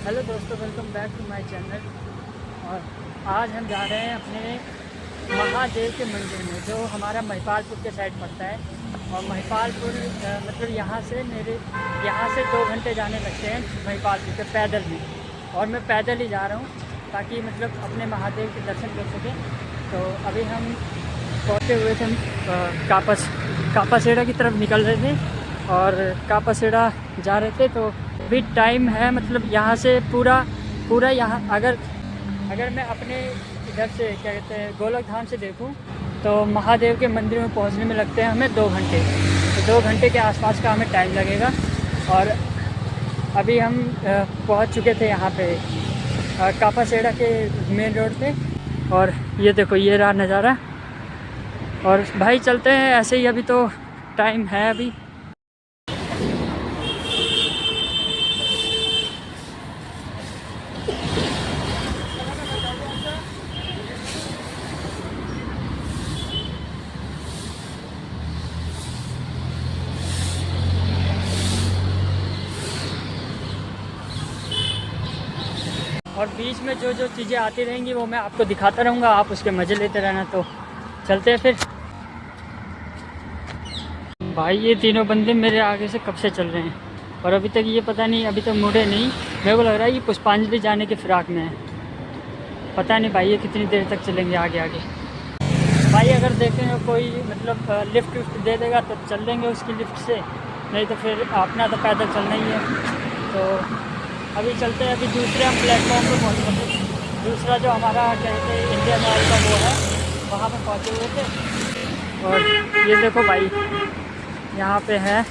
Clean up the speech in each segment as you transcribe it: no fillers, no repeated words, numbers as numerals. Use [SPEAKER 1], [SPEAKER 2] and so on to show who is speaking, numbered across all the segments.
[SPEAKER 1] Hello दोस्तों, welcome back to my channel. और आज हम जा रहे हैं अपने महादेव के मंदिर में, जो हमारा महिपालपुर के साइड पड़ता है। और महिपालपुर मतलब यहाँ से 2 घंटे जाने लगते हैं महिपालपुर के, पैदल भी। और मैं पैदल ही जा रहा हूँ ताकि मतलब अपने महादेव के दर्शन कर सकें। तो अभी हम पहुँचे हुए थे कापासेड़ा की तरफ निकल रहे थे और कापासेड़ा जा रहे थे। तो अभी टाइम है, मतलब यहाँ से पूरा यहाँ अगर मैं अपने इधर से क्या कहते हैं गोलक धाम से देखूँ तो महादेव के मंदिर में पहुँचने में लगते हैं हमें 2 घंटे। तो 2 घंटे के आसपास का हमें टाइम लगेगा। और अभी हम पहुँच चुके थे यहाँ पे कापासेड़ा के मेन रोड पे। और ये देखो, ये रहा नज़ारा। और भाई चलते हैं ऐसे ही, अभी तो टाइम है अभी। और बीच में जो जो चीज़ें आती रहेंगी वो मैं आपको दिखाता रहूँगा, आप उसके मज़े लेते रहना। तो चलते हैं फिर। भाई ये तीनों बंदे मेरे आगे से कब से चल रहे हैं और अभी तक ये पता नहीं, अभी तक मुड़े नहीं। मेरे को लग रहा है ये पुष्पांजलि जाने के फिराक में है। पता नहीं भाई ये कितनी देर तक चलेंगे आगे आगे। भाई अगर देखेंगे कोई मतलब लिफ्ट दे देगा तो चल लेंगे उसकी लिफ्ट से, नहीं तो फिर अपना तो पैदल चलना ही है। तो अभी चलते हैं। अभी दूसरे हम प्लेटफॉर्म पे पहुँचे थे, दूसरा जो हमारा कहते हैं इंडियन ऑयल का वो है, वहाँ पे पहुँचे हुए थे। और ये देखो भाई यहाँ पे है।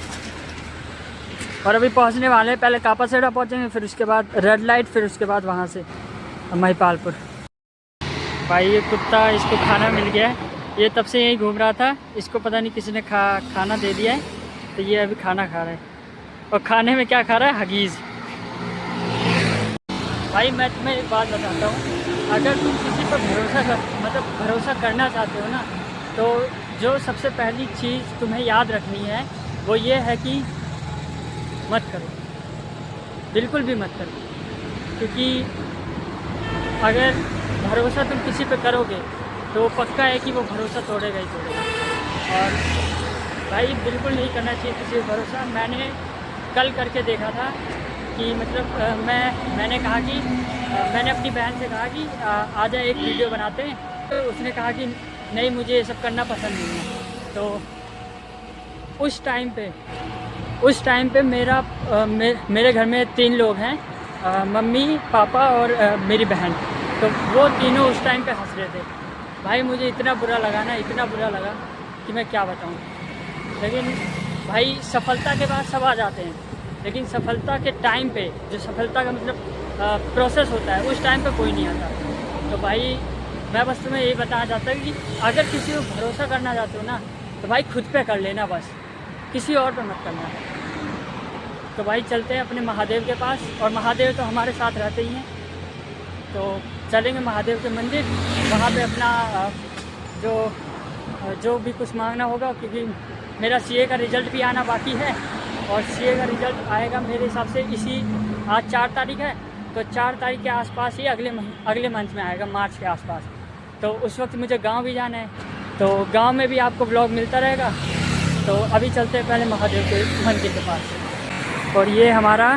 [SPEAKER 1] और अभी पहुँचने वाले हैं, पहले कापासेड़ा पहुँचेंगे, फिर उसके बाद रेड लाइट, फिर उसके बाद वहाँ से महिपालपुर। भाई ये कुत्ता, इसको खाना मिल गया है, ये तब से यहीं घूम रहा था। इसको पता नहीं किसी ने खाना दे दिया है, तो ये अभी खाना खा रहा है। और खाने में क्या खा रहा है? हगीज़। भाई मैं तुम्हें एक बात बताता हूँ, अगर तुम किसी पर भरोसा करना चाहते हो ना, तो जो सबसे पहली चीज़ तुम्हें याद रखनी है वो ये है कि मत करो, बिल्कुल भी मत करो। क्योंकि अगर भरोसा तुम किसी पे करोगे तो वो पक्का है कि वो भरोसा तोड़ेगा ही तोड़ेगा। और भाई बिल्कुल नहीं करना चाहिए किसी पे भरोसा। मैंने कल करके देखा था कि मतलब मैंने कहा कि मैंने अपनी बहन से कहा कि आ जा एक वीडियो बनाते हैं। तो उसने कहा कि नहीं, मुझे ये सब करना पसंद नहीं है। तो उस टाइम पे मेरे घर में 3 लोग हैं, मम्मी, पापा और मेरी बहन। तो वो तीनों उस टाइम पे हंस रहे थे। भाई मुझे इतना बुरा लगा ना, इतना बुरा लगा कि मैं क्या बताऊँ। लेकिन भाई सफलता के बाद सब आ जाते हैं, लेकिन सफलता के टाइम पे, जो सफलता का मतलब प्रोसेस होता है, उस टाइम पे कोई नहीं आता। तो भाई मैं बस तुम्हें यही बताना चाहता हूँ कि अगर किसी को भरोसा करना चाहते हो ना, तो भाई खुद पे कर लेना, बस किसी और पे मत करना। तो भाई चलते हैं अपने महादेव के पास, और महादेव तो हमारे साथ रहते ही हैं। तो चलेंगे महादेव के मंदिर, वहाँ पे अपना जो भी कुछ मांगना होगा, क्योंकि मेरा सीए का रिज़ल्ट भी आना बाकी है। और सीए का रिज़ल्ट आएगा मेरे हिसाब से आज 4 तारीख है, तो 4 तारीख के आसपास ही अगले मंथ में आएगा, मार्च के आसपास। तो उस वक्त मुझे गांव भी जाना है, तो गांव में भी आपको ब्लॉग मिलता रहेगा। तो अभी चलते हैं पहले महादेव के मंदिर के पास। और ये हमारा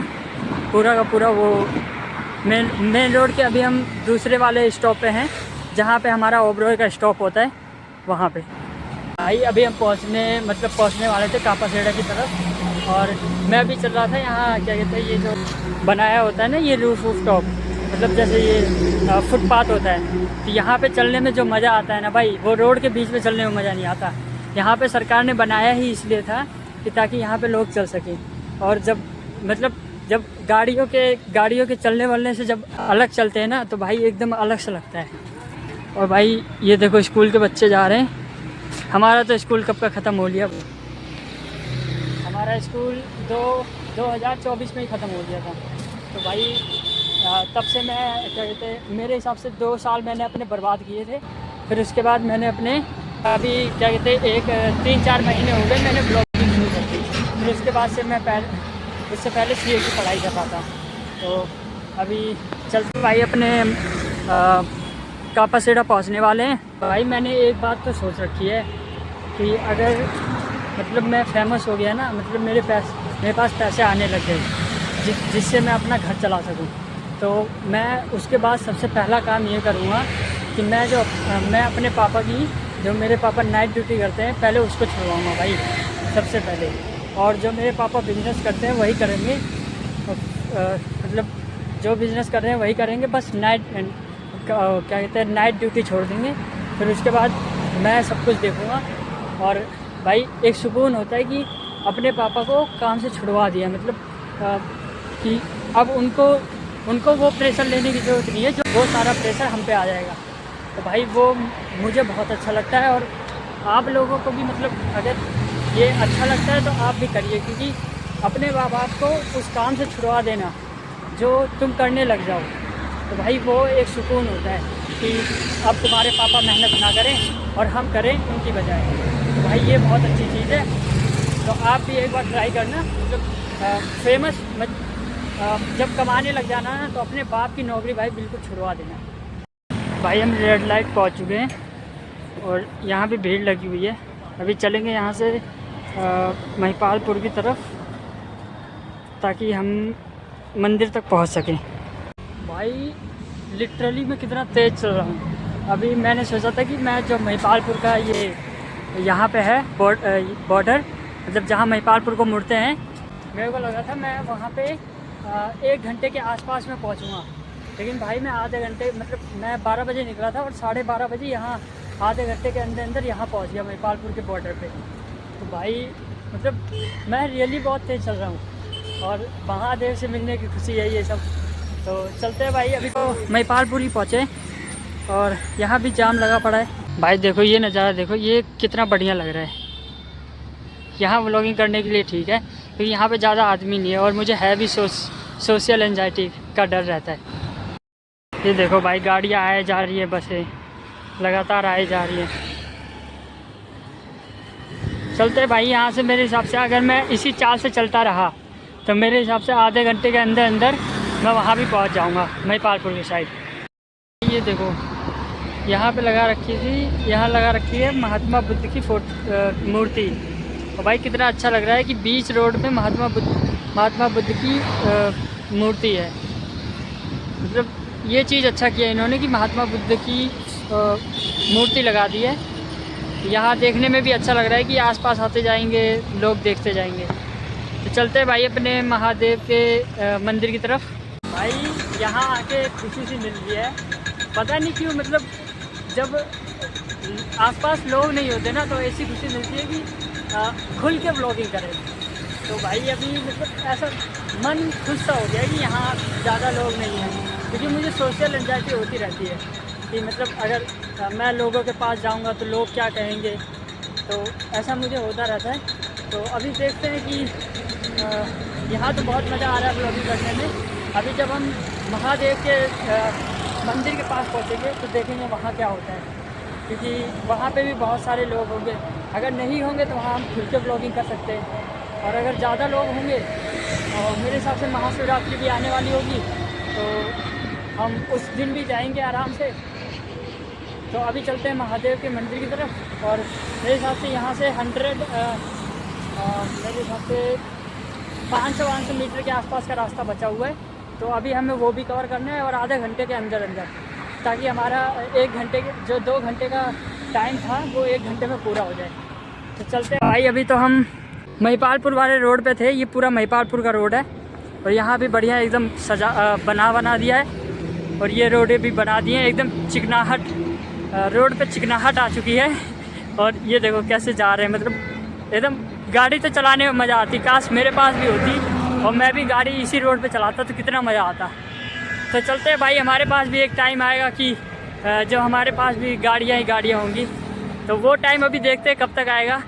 [SPEAKER 1] पूरा का पूरा वो मेन रोड के, अभी हम दूसरे वाले स्टॉप पे हैं, जहाँ पे हमारा ओबरॉय का स्टॉप होता है, वहाँ पे। भाई अभी हम पहुँचने वाले थे कापासेड़ा की तरफ। और मैं अभी चल रहा था यहाँ, क्या कहते हैं, ये जो बनाया होता है ना, ये रूफ टॉप, मतलब जैसे ये फुटपाथ होता है। तो यहाँ पे चलने में जो मज़ा आता है ना भाई, वो रोड के बीच में चलने में मज़ा नहीं आता। यहाँ पे सरकार ने बनाया ही इसलिए था कि ताकि यहाँ पे लोग चल सकें। और जब गाड़ियों के चलने वलने से जब अलग चलते हैं ना, तो भाई एकदम अलग सा लगता है। और भाई ये देखो, स्कूल के बच्चे जा रहे हैं। हमारा तो स्कूल कब का ख़त्म हो लिया। हमारा स्कूल 2024 में ही ख़त्म हो गया था। तो भाई तब से मैं क्या कहते हैं, मेरे हिसाब से 2 साल मैंने अपने बर्बाद किए थे। फिर उसके बाद मैंने अपने अभी क्या कहते हैं 3-4 महीने हो गए मैंने ब्लॉगिंग शुरू कर दी। फिर उसके बाद से मैं उससे पहले सीए की पढ़ाई कर रहा था। तो अभी चलते भाई अपने कापासेड़ा पहुंचने वाले हैं। भाई मैंने एक बात तो सोच रखी है कि अगर मतलब मैं फेमस हो गया ना, मतलब मेरे पास पैसे आने लग गए जिससे मैं अपना घर चला सकूं, तो मैं उसके बाद सबसे पहला काम ये करूँगा कि मैं अपने पापा की, जो मेरे पापा नाइट ड्यूटी करते हैं, पहले उसको छुड़वाऊँगा भाई सबसे पहले। और जो मेरे पापा बिजनेस करते हैं वही करेंगे, मतलब जो बिज़नेस कर रहे हैं वही करेंगे, बस क्या कहते हैं नाइट ड्यूटी छोड़ देंगे। फिर उसके बाद मैं सब कुछ देखूँगा। और भाई एक सुकून होता है कि अपने पापा को काम से छुड़वा दिया, मतलब कि अब उनको वो प्रेशर लेने की ज़रूरत नहीं है, जो वो सारा प्रेशर हम पे आ जाएगा। तो भाई वो मुझे बहुत अच्छा लगता है। और आप लोगों को भी मतलब अगर ये अच्छा लगता है तो आप भी करिए, क्योंकि अपने माँ बाप को उस काम से छुड़वा देना जो तुम करने लग जाओ, तो भाई वो एक सुकून होता है कि अब तुम्हारे पापा मेहनत ना करें और हम करें उनकी बजाय। तो भाई ये बहुत अच्छी चीज़ है। तो आप भी एक बार ट्राई करना, मतलब फेमस जब कमाने लग जाना ना, तो अपने बाप की नौकरी भाई बिल्कुल छुड़वा देना। भाई हम रेड लाइट पहुंच चुके हैं और यहाँ भी भीड़ लगी हुई है। अभी चलेंगे यहाँ से महिपालपुर की तरफ, ताकि हम मंदिर तक पहुँच सकें। भाई लिटरली मैं कितना तेज़ चल रहा हूँ। अभी मैंने सोचा था कि मैं जो महिपालपुर का ये यहाँ पे है बॉर्डर, मतलब जहाँ महिपालपुर को मुड़ते हैं, मेरे को लगा था मैं वहाँ पे 1 घंटे के आसपास में पहुँचूँगा। लेकिन भाई मैं आधे घंटे, मतलब मैं 12 बजे निकला था और 12:30 बजे यहाँ आधे घंटे के अंदर यहाँ पहुँच गया महिपालपुर के बॉर्डर पे। तो भाई मतलब मैं रियली बहुत तेज़ चल रहा हूँ और महादेव से मिलने की खुशी है ये सब। तो चलते हैं भाई। अभी तो महिपालपुर ही पहुँचे और यहाँ भी जाम लगा पड़ा है। भाई देखो ये नज़ारा देखो, ये कितना बढ़िया लग रहा है। यहाँ व्लॉगिंग करने के लिए ठीक है, क्योंकि यहाँ पे ज़्यादा आदमी नहीं है और मुझे है भी सोशल एंजाइटी का डर रहता है। ये देखो भाई गाड़ियाँ आए जा रही है, बसें लगातार आए जा रही है। चलते भाई यहाँ से। मेरे हिसाब से अगर मैं इसी चाल से चलता रहा तो मेरे हिसाब से आधे घंटे के अंदर अंदर मैं वहाँ भी पहुँच जाऊँगा महिपालपुर की साइड। ये देखो यहाँ पे लगा रखी थी, यहाँ लगा रखी है महात्मा बुद्ध की मूर्ति। और भाई कितना अच्छा लग रहा है कि बीच रोड में महात्मा बुद्ध की मूर्ति है। मतलब ये चीज़ अच्छा किया इन्होंने कि महात्मा बुद्ध की मूर्ति लगा दी है। यहाँ देखने में भी अच्छा लग रहा है कि आसपास आते जाएंगे लोग, देखते जाएंगे। तो चलते हैं भाई अपने महादेव के मंदिर की तरफ। भाई यहाँ आके खुशी सी मिल रही है, पता नहीं क्यों। मतलब जब आसपास लोग नहीं होते ना, तो ऐसी खुशी मिलती है कि खुल के ब्लॉगिंग करें। तो भाई अभी मतलब ऐसा मन खुश सा हो गया कि यहाँ ज़्यादा लोग नहीं हैं, क्योंकि मुझे सोशल एंजाइटी होती रहती है कि मतलब अगर मैं लोगों के पास जाऊंगा तो लोग क्या कहेंगे, तो ऐसा मुझे होता रहता है। तो अभी देखते हैं कि यहाँ तो बहुत मज़ा आ रहा है ब्लॉगिंग करने में। अभी जब हम महादेव के मंदिर के पास पहुँचेंगे तो देखेंगे वहाँ क्या होता है, क्योंकि वहाँ पे भी बहुत सारे लोग होंगे। अगर नहीं होंगे तो वहाँ हम खुल के ब्लॉगिंग कर सकते हैं, और अगर ज़्यादा लोग होंगे और मेरे हिसाब से महाशिवरात्रि भी आने वाली होगी, तो हम उस दिन भी जाएंगे आराम से। तो अभी चलते हैं महादेव के मंदिर की तरफ। और मेरे हिसाब से यहाँ से मेरे हिसाब से 500 मीटर के आसपास का रास्ता बचा हुआ है। तो अभी हमें वो भी कवर करना है, और आधे घंटे के अंदर अंदर, ताकि हमारा 1 घंटे के जो 2 घंटे का टाइम था वो 1 घंटे में पूरा हो जाए। तो चलते हैं भाई। अभी तो हम महिपालपुर वाले रोड पे थे, ये पूरा महिपालपुर का रोड है, और यहाँ भी बढ़िया एकदम बना दिया है। और ये रोडें भी बना दी हैं, एकदम चिकनाहट, रोड पे चिकनाहट आ चुकी है। और ये देखो कैसे जा रहे हैं, मतलब एकदम गाड़ी तो चलाने में मज़ा आती। काश मेरे पास भी होती और मैं भी गाड़ी इसी रोड पे चलाता तो कितना मज़ा आता। तो चलते हैं भाई, हमारे पास भी एक टाइम आएगा कि जो हमारे पास भी गाड़ियाँ ही गाड़ियाँ होंगी। तो वो टाइम अभी देखते हैं कब तक आएगा।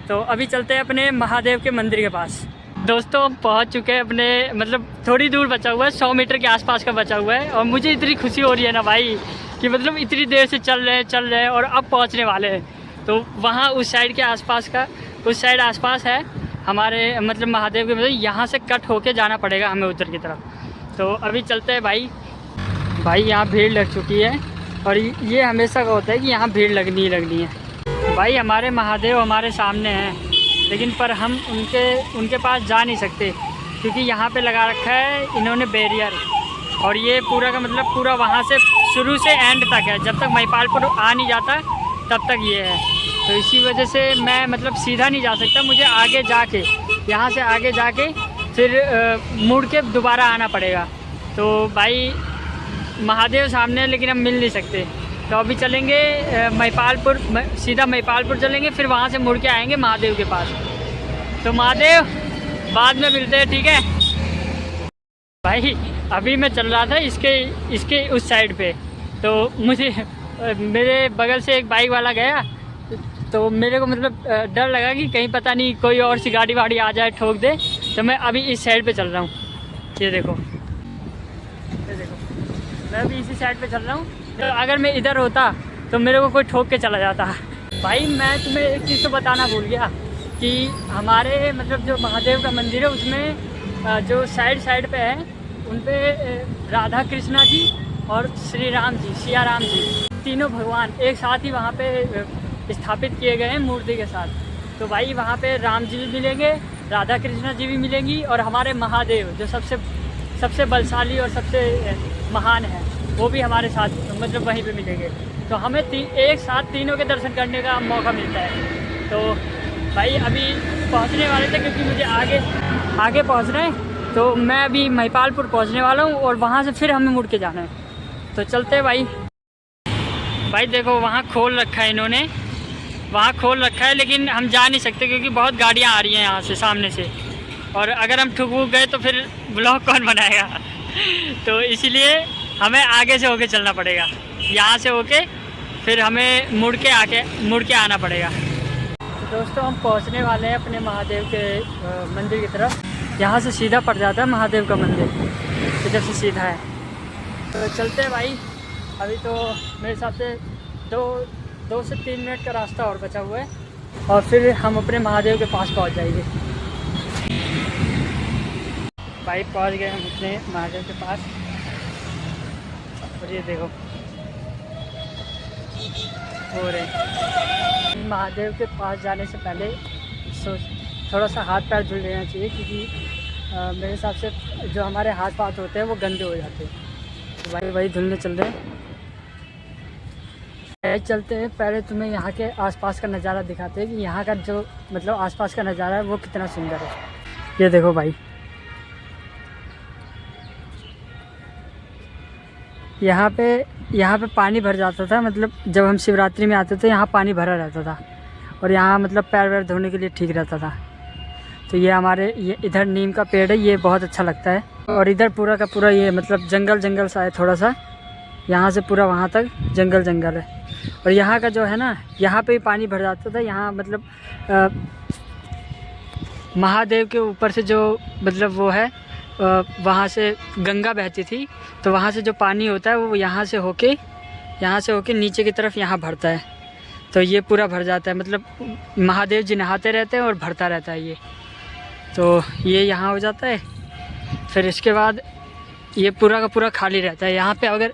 [SPEAKER 1] तो अभी चलते हैं अपने महादेव के मंदिर के पास। दोस्तों हम पहुंच चुके हैं अपने, मतलब थोड़ी दूर बचा हुआ है, 100 मीटर के आसपास का बचा हुआ है। और मुझे इतनी खुशी हो रही है ना भाई कि मतलब इतनी देर से चल रहे हैं और अब पहुंचने वाले हैं। तो वहाँ उस साइड के आसपास का, उस साइड आसपास है हमारे मतलब महादेव के, मतलब यहाँ से कट होके जाना पड़ेगा हमें उधर की तरफ। तो अभी चलते हैं भाई। भाई यहाँ भीड़ लग चुकी है और ये हमेशा का होता है कि यहाँ भीड़ लगनी ही लगनी है। भाई हमारे महादेव हमारे सामने हैं, लेकिन पर हम उनके पास जा नहीं सकते क्योंकि यहाँ पे लगा रखा है इन्होंने बैरियर। और ये पूरा का मतलब पूरा वहाँ से शुरू से एंड तक है, जब तक महिपालपुर आ नहीं जाता तब तक ये है। तो इसी वजह से मैं मतलब सीधा नहीं जा सकता, मुझे आगे जाके यहाँ से आगे जाके फिर मुड़ के दोबारा आना पड़ेगा। तो भाई महादेव सामने है लेकिन हम मिल नहीं सकते, तो अभी चलेंगे महिपालपुर, सीधा महिपालपुर चलेंगे, फिर वहाँ से मुड़ के आएंगे महादेव के पास। तो महादेव बाद में मिलते हैं, ठीक है भाई। अभी मैं चल रहा था इसके उस साइड पे, तो मुझे मेरे बगल से एक बाइक वाला गया, तो मेरे को मतलब डर लगा कि कहीं पता नहीं कोई और सी गाड़ी वाड़ी आ जाए ठोक दे, तो मैं अभी इस साइड पे चल रहा हूँ। ये देखो मैं अभी इसी साइड पे चल रहा हूँ। तो अगर मैं इधर होता तो मेरे को कोई ठोक के चला जाता। भाई मैं तुम्हें एक चीज़ तो बताना भूल गया कि हमारे मतलब जो महादेव का मंदिर है उसमें जो साइड पे है उन पे राधा कृष्णा जी और श्री राम जी, सिया राम जी, तीनों भगवान एक साथ ही वहाँ पे स्थापित किए गए हैं मूर्ति के साथ। तो भाई वहाँ पे राम जी भी मिलेंगे, राधा कृष्णा जी भी मिलेंगी, और हमारे महादेव जो सबसे बलशाली और सबसे महान है वो भी हमारे साथ मतलब वहीं पे मिलेंगे। तो हमें एक साथ तीनों के दर्शन करने का मौका मिलता है। तो भाई अभी पहुंचने वाले थे क्योंकि मुझे आगे पहुंचना है, तो मैं अभी महिपालपुर पहुंचने वाला हूं और वहां से फिर हमें मुड़ के जाना है। तो चलते हैं भाई देखो वहाँ खोल रखा है इन्होंने, वहाँ खोल रखा है, लेकिन हम जा नहीं सकते क्योंकि बहुत गाड़ियाँ आ रही हैं यहाँ से सामने से, और अगर हम ठुक गए तो फिर ब्लॉग कौन बनाएगा। तो इसीलिए हमें आगे से होके चलना पड़ेगा, यहाँ से होके फिर हमें मुड़ के आना पड़ेगा। तो दोस्तों हम पहुँचने वाले हैं अपने महादेव के मंदिर की तरफ। यहाँ से सीधा पड़ जाता है महादेव का मंदिर, इधर से सीधा है। तो चलते हैं भाई। अभी तो मेरे हिसाब से 2 से 3 मिनट का रास्ता और बचा हुआ है और फिर हम अपने महादेव के पास पहुँच जाएंगे। भाई पहुँच गए हम अपने महादेव के पास, और ये देखो हो रहे। महादेव के पास जाने से पहले थोड़ा सा हाथ पैर धुल लेना चाहिए, क्योंकि मेरे हिसाब से जो हमारे हाथ पाथ होते हैं वो गंदे हो जाते हैं। तो भाई धुलने चल रहे हैं। चलते हैं, पहले तुम्हें यहाँ के आसपास का नज़ारा दिखाते हैं कि यहाँ का जो मतलब आसपास का नज़ारा है वो कितना सुंदर है। ये देखो भाई, यहाँ पे पानी भर जाता था, मतलब जब हम शिवरात्रि में आते थे यहाँ पानी भरा रहता था, और यहाँ मतलब पैर वैर धोने के लिए ठीक रहता था। तो ये इधर नीम का पेड़ है, ये बहुत अच्छा लगता है। और इधर पूरा का पूरा ये मतलब जंगल सा है थोड़ा सा, यहाँ से पूरा वहाँ तक जंगल है। और यहाँ का जो है ना, यहाँ पे भी पानी भर जाता था। यहाँ मतलब महादेव के ऊपर से जो मतलब वो है वहाँ से गंगा बहती थी, तो वहाँ से जो पानी होता है वो यहाँ से होके नीचे की तरफ यहाँ भरता है। तो ये पूरा भर जाता है, मतलब महादेव जी नहाते रहते हैं और भरता रहता है ये। तो ये यहाँ हो जाता है, फिर इसके बाद ये पूरा का पूरा खाली रहता है। यहाँ पे अगर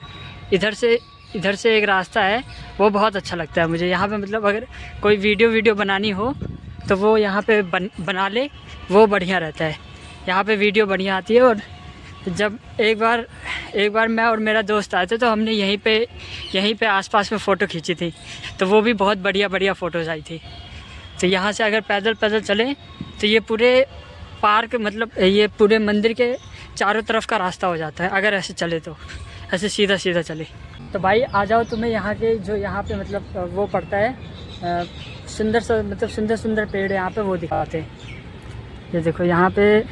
[SPEAKER 1] इधर से एक रास्ता है, वो बहुत अच्छा लगता है मुझे। यहाँ पे मतलब अगर कोई वीडियो बनानी हो तो वो यहाँ पे बना ले, वो बढ़िया रहता है। यहाँ पे वीडियो बढ़िया आती है। और जब एक बार मैं और मेरा दोस्त आए थे तो हमने यहीं पे आसपास में फ़ोटो खींची थी, तो वो भी बहुत बढ़िया फ़ोटोज़ आई थी। तो यहाँ से अगर पैदल चलें तो ये पूरे पार्क मतलब ये पूरे मंदिर के चारों तरफ का रास्ता हो जाता है, अगर ऐसे चले तो, ऐसे सीधा चले। तो भाई आ जाओ, तुम्हें यहाँ के जो यहाँ पे मतलब वो पड़ता है सुंदर पेड़ यहाँ पे वो दिखाते हैं। ये देखो यहाँ पे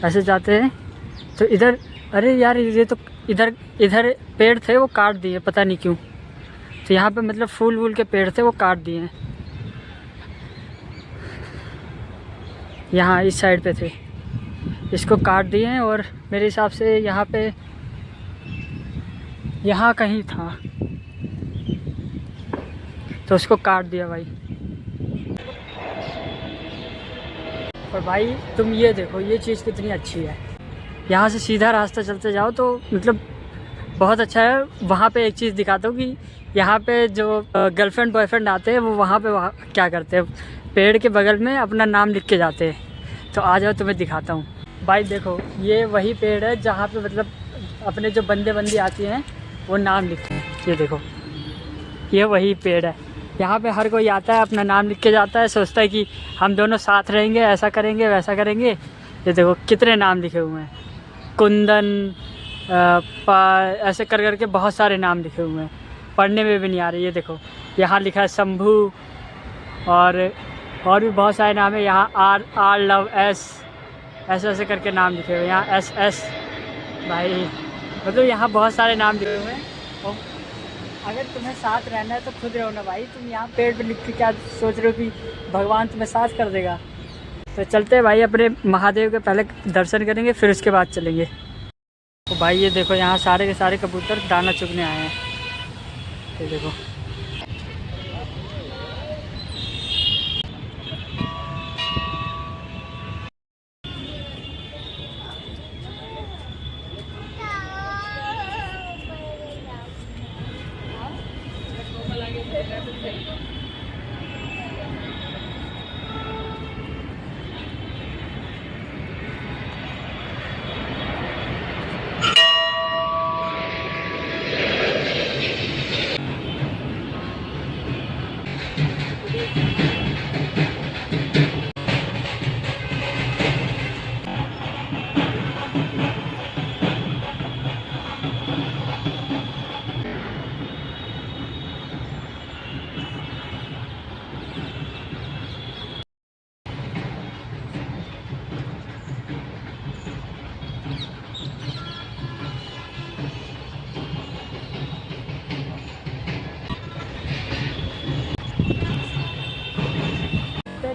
[SPEAKER 1] ऐसे जाते हैं तो इधर, अरे यार ये तो इधर पेड़ थे वो काट दिए, पता नहीं क्यों। तो यहाँ पे मतलब फूल वूल के पेड़ थे वो काट दिए हैं। यहाँ इस साइड पे थे, इसको काट दिए हैं, और मेरे हिसाब से यहाँ कहीं था तो उसको काट दिया भाई। और भाई तुम ये देखो, ये चीज़ कितनी अच्छी है। यहाँ से सीधा रास्ता चलते जाओ तो मतलब बहुत अच्छा है। वहाँ पे एक चीज़ दिखाता हूँ कि यहाँ पे जो गर्लफ्रेंड बॉयफ्रेंड आते हैं वो वहाँ क्या करते हैं, पेड़ के बगल में अपना नाम लिख के जाते हैं। तो आ जाओ तुम्हें दिखाता हूँ। भाई देखो ये वही पेड़ है जहाँ पे मतलब अपने जो बंदे बंदी आती हैं वो नाम लिखते हैं। ये देखो ये वही पेड़ है। यहाँ पे हर कोई आता है अपना नाम लिख के जाता है, सोचता है कि हम दोनों साथ रहेंगे, ऐसा करेंगे वैसा करेंगे। ये देखो कितने नाम लिखे हुए हैं, कुंदन ऐसे कर करके बहुत सारे नाम लिखे हुए हैं, पढ़ने में भी नहीं आ रही। ये देखो यहाँ लिखा है शंभू और भी बहुत सारे नाम है। यहाँ आर लव एस ऐसे ऐसे करके नाम लिखे हुए हैं। यहाँ एस भाई मतलब यहाँ बहुत सारे नाम लिखे हुए हैं। और अगर तुम्हें साथ रहना है तो खुद रहो ना भाई, तुम यहाँ पेड़ पे लिख के क्या सोच रहे हो कि भगवान तुम्हें साथ कर देगा। तो चलते हैं भाई, अपने महादेव के पहले दर्शन करेंगे फिर उसके बाद चलेंगे। तो भाई ये देखो यहाँ सारे के सारे कबूतर दाना चुगने आए हैं। ये देखो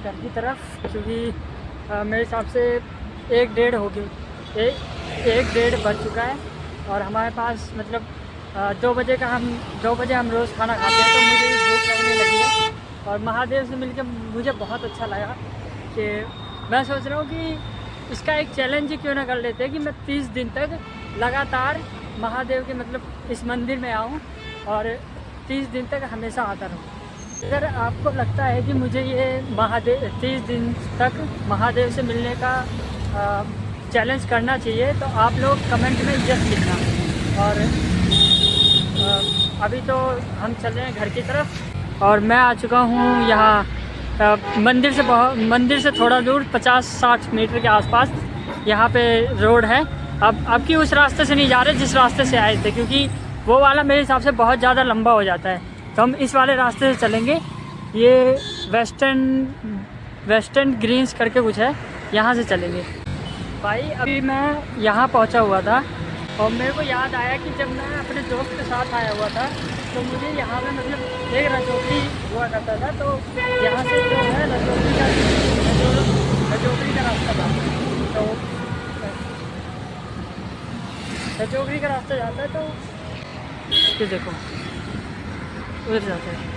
[SPEAKER 1] घर की तरफ, क्योंकि मेरे हिसाब से 1-1:30 हो गई, 1-1:30 बज चुका है। और हमारे पास मतलब 2 बजे हम रोज़ खाना खाते हैं, तो मुझे भूख लगने लगी है। और महादेव से मिलकर मुझे बहुत अच्छा लगा कि मैं सोच रहा हूँ कि इसका एक चैलेंज क्यों ना कर लेते हैं कि मैं 30 दिन तक लगातार महादेव के मतलब इस मंदिर में आऊँ और 30 दिन तक हमेशा आता रहूँ। अगर आपको लगता है कि मुझे ये 30 दिन तक महादेव से मिलने का चैलेंज करना चाहिए तो आप लोग कमेंट में यस लिखना। और अभी तो हम चल रहे हैं घर की तरफ और मैं आ चुका हूँ यहाँ मंदिर से थोड़ा दूर 50-60 मीटर के आसपास यहाँ पे रोड है। अब की उस रास्ते से नहीं जा रहे जिस रास्ते से आए थे, क्योंकि वो वाला मेरे हिसाब से बहुत ज़्यादा लंबा हो जाता है। तो हम इस वाले रास्ते से चलेंगे। ये वेस्टर्न ग्रीन्स करके कुछ है, यहाँ से चलेंगे। भाई अभी मैं यहाँ पहुँचा हुआ था और मेरे को याद आया कि जब मैं अपने दोस्त के साथ आया हुआ था तो मुझे यहाँ पे मतलब एक रजौरी हुआ करता था। तो यहाँ से जो है रजौरी का रास्ता था, तो रजौरी का रास्ता जाता है। तो ये देखो उधर जाते हैं।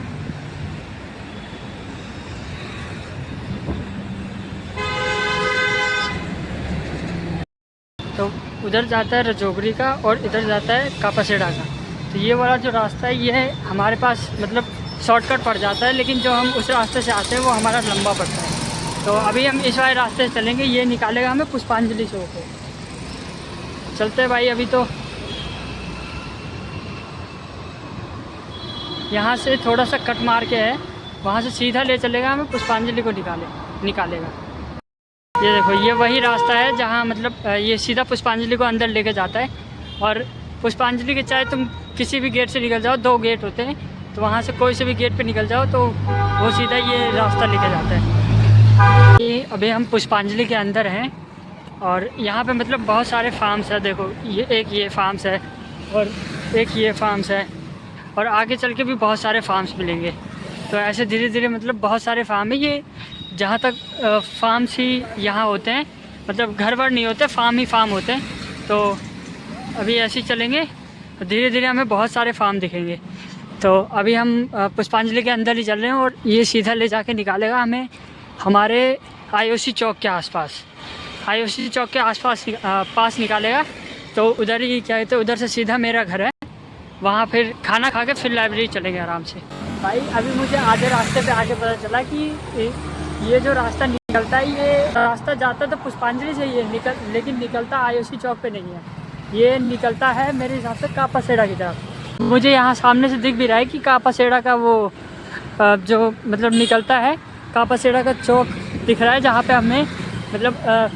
[SPEAKER 1] तो उधर जाता है रजौरी का और इधर जाता है कापासेड़ा का। तो ये वाला जो रास्ता है ये हमारे पास मतलब शॉर्टकट पड़ जाता है, लेकिन जो हम उस रास्ते से आते हैं वो हमारा लंबा पड़ता है। तो अभी हम इस वाले रास्ते से चलेंगे, ये निकालेगा हमें पुष्पांजलि चौक को। चलते हैं भाई। अभी तो यहाँ से थोड़ा सा कट मार के है, वहाँ से सीधा ले चलेगा हमें पुष्पांजलि को निकालेगा। ये देखो ये वही रास्ता है जहाँ मतलब ये सीधा पुष्पांजलि को अंदर लेके जाता है। और पुष्पांजलि के चाहे तुम किसी भी गेट से निकल जाओ, 2 गेट होते हैं, तो वहाँ से कोई से भी गेट पे निकल जाओ तो वो सीधा ये रास्ता लेके जाता है। ये अभी हम पुष्पांजलि के अंदर हैं और यहाँ पे मतलब बहुत सारे फार्म्स है। देखो ये फार्म्स है और एक ये फार्म्स है और आगे चल के भी बहुत सारे फार्म्स मिलेंगे। तो ऐसे धीरे धीरे मतलब बहुत सारे फार्म है। ये जहाँ तक फार्म्स ही यहाँ होते हैं, मतलब घर वर नहीं होते, फार्म ही फार्म होते हैं। तो अभी ऐसे ही चलेंगे, धीरे धीरे हमें बहुत सारे फार्म दिखेंगे। तो अभी हम पुष्पांजलि के अंदर ही चल रहे हैं और ये सीधा ले जाके निकालेगा हमें हमारे IOC चौक के आसपास। आयुषी चौक के आसपास पास निकालेगा तो उधर ही क्या कहते हैं, उधर से सीधा मेरा घर है। वहाँ फिर खाना खा के फिर लाइब्रेरी चलेंगे आराम से। भाई अभी मुझे आधे रास्ते पे आके पता चला कि ये जो रास्ता निकलता है, ये रास्ता जाता तो पुष्पांजलि से ये लेकिन निकलता आयुषी चौक पे नहीं है। ये निकलता है मेरे हिसाब से कापासेड़ा की तरफ। मुझे यहाँ सामने से दिख भी रहा है कि कापासेड़ा का वो जो मतलब निकलता है, कापासेड़ा का चौक दिख रहा है, जहाँ पे हमें मतलब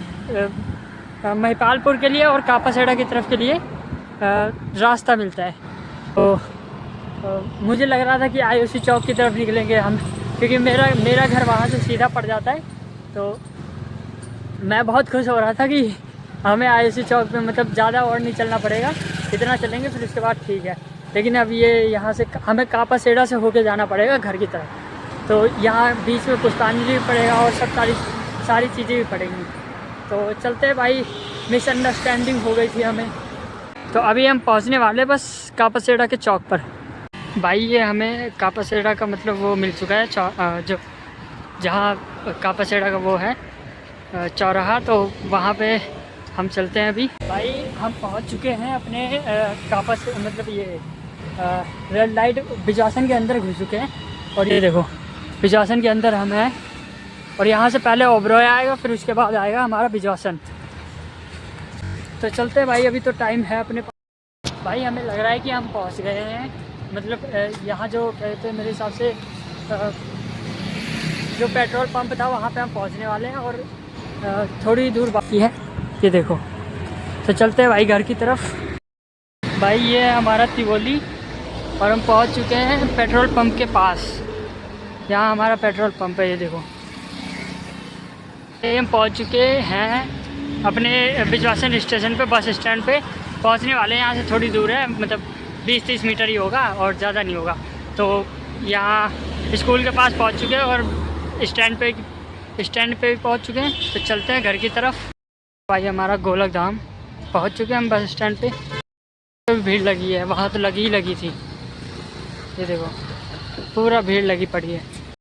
[SPEAKER 1] महिपालपुर के लिए और कापासेड़ा की तरफ के लिए रास्ता मिलता है। तो मुझे लग रहा था कि आयुषी चौक की तरफ निकलेंगे हम, क्योंकि मेरा घर वहाँ से सीधा पड़ जाता है। तो मैं बहुत खुश हो रहा था कि हमें आयुषी चौक पे मतलब ज़्यादा और नहीं चलना पड़ेगा, इतना चलेंगे फिर उसके बाद ठीक है। लेकिन अब ये यहाँ से हमें कापासेड़ा से होके जाना पड़ेगा घर की तरफ। तो यहाँ बीच में पुष्पांजलि भी पड़ेगा और सब सारी चीज़ें भी पड़ेंगी। तो चलते हैं भाई, मिसअंडरस्टैंडिंग हो गई थी हमें। तो अभी हम पहुँचने वाले बस कापासेड़ा के चौक पर। भाई ये हमें कापासेड़ा का मतलब वो मिल चुका है, जो जहाँ कापासेड़ा का वो है चौराहा, तो वहाँ पे हम चलते हैं। अभी भाई हम पहुँच चुके हैं अपने मतलब ये रेड लाइट बिजासन के अंदर घुस चुके हैं। और ये देखो बिजासन के अंदर हम हैं, और यहाँ से पहले ओबरॉय आएगा, फिर उसके बाद आएगा हमारा बिजासन। तो चलते हैं भाई, अभी तो टाइम है अपने पास। भाई हमें लग रहा है कि हम पहुँच गए हैं, मतलब यहाँ जो कहते हैं मेरे हिसाब से जो पेट्रोल पंप था वहाँ पे हम पहुँचने वाले हैं, और थोड़ी दूर बाकी है, ये देखो। तो चलते हैं भाई घर की तरफ। भाई ये है हमारा तिवोली, और हम पहुँच चुके हैं पेट्रोल पंप के पास। यहाँ हमारा पेट्रोल पंप है, ये देखो। हम पहुँच चुके हैं अपने बिजवासन स्टेशन पे, बस स्टैंड पे पहुँचने वाले हैं। यहाँ से थोड़ी दूर है, मतलब 20-30 मीटर ही होगा और ज़्यादा नहीं होगा। तो यहाँ स्कूल के पास पहुँच चुके हैं और स्टैंड पे भी पहुँच चुके हैं। तो चलते हैं घर की तरफ। भाई हमारा गोलक धाम पहुँच चुके हैं हम बस स्टैंड पे। तो भीड़ लगी है, वहाँ तो लगी थी, ये देखो पूरा भीड़ लगी पड़ी है।